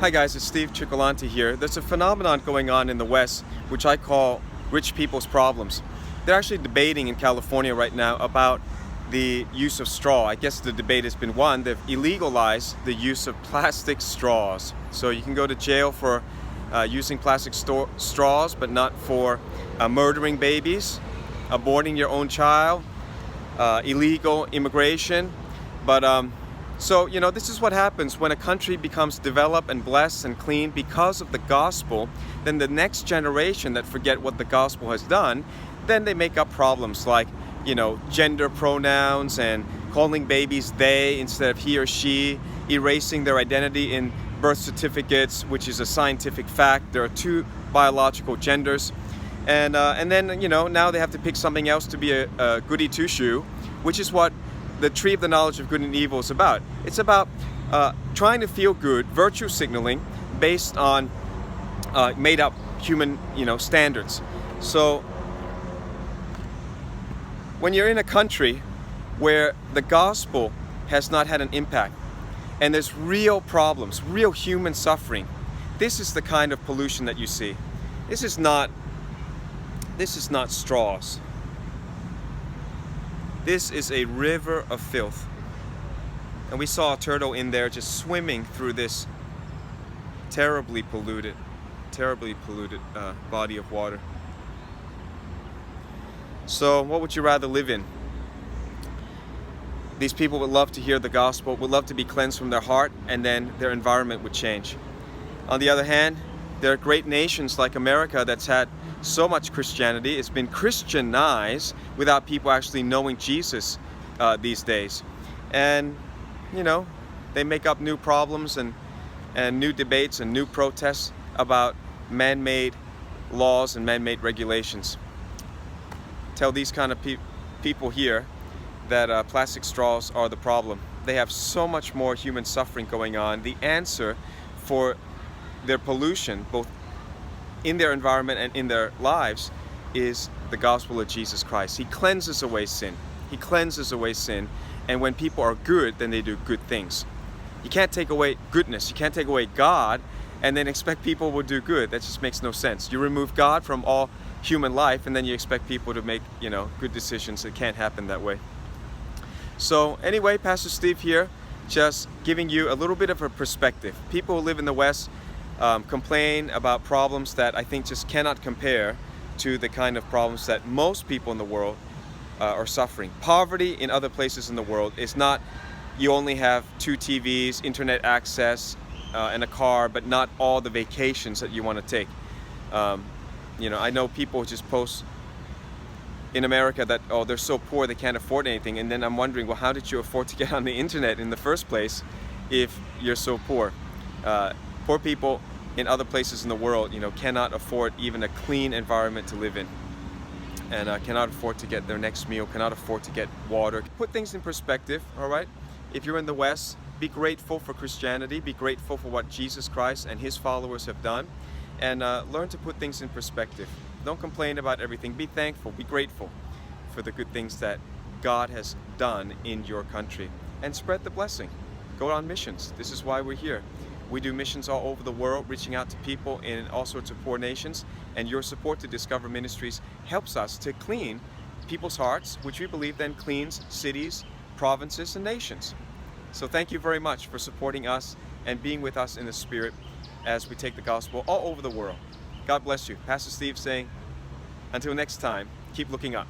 Hi guys, it's Steve Cioccolanti here. There's a phenomenon going on in the West which I call rich people's problems. They're actually debating in California right now about the use of straw. I guess the debate has been won. They've illegalized the use of plastic straws. So you can go to jail for using plastic straws, but not for murdering babies, aborting your own child, illegal immigration. But so, this is what happens when a country becomes developed and blessed and clean because of the gospel. Then the next generation that forget what the gospel has done, then they make up problems like, gender pronouns and calling babies they instead of he or she, erasing their identity in birth certificates, which is a scientific fact. There are two biological genders. And then, now they have to pick something else to be a goody two-shoe, which is what the tree of the knowledge of good and evil is about. It's about trying to feel good, virtue signaling, based on made up human, standards. So when you're in a country where the gospel has not had an impact, and there's real problems, real human suffering, this is the kind of pollution that you see. This is not straws. This is a river of filth. And we saw a turtle in there just swimming through this terribly polluted body of water. So what would you rather live in? These people would love to hear the gospel, would love to be cleansed from their heart, and then their environment would change. On the other hand, there are great nations like America that's had so much Christianity. It's been Christianized without people actually knowing Jesus these days. And, they make up new problems and new debates and new protests about man-made laws and man-made regulations. Tell these kind of people here that plastic straws are the problem. They have so much more human suffering going on. The answer for their pollution, both in their environment and in their lives, is the gospel of Jesus Christ. He cleanses away sin. He cleanses away sin. And when people are good, then they do good things. You can't take away goodness. You can't take away God and then expect people will do good. That just makes no sense. You remove God from all human life and then you expect people to make, good decisions. It can't happen that way. So anyway, Pastor Steve here, just giving you a little bit of a perspective. People who live in the West complain about problems that I think just cannot compare to the kind of problems that most people in the world are suffering. Poverty in other places in the world is not you only have 2 TVs, internet access, and a car, but not all the vacations that you want to take. I know people just post in America that, they're so poor they can't afford anything, and then I'm wondering, well, how did you afford to get on the internet in the first place if you're so poor? Poor people in other places in the world, cannot afford even a clean environment to live in, and cannot afford to get their next meal, cannot afford to get water. Put things in perspective, all right? If you're in the West, be grateful for Christianity, be grateful for what Jesus Christ and his followers have done, and learn to put things in perspective. Don't complain about everything. Be thankful, be grateful for the good things that God has done in your country, and spread the blessing. Go on missions. This is why we're here. We do missions all over the world, reaching out to people in all sorts of poor nations, and your support to Discover Ministries helps us to clean people's hearts, which we believe then cleans cities, provinces, and nations. So thank you very much for supporting us and being with us in the Spirit as we take the gospel all over the world. God bless you. Pastor Steve saying, until next time, keep looking up.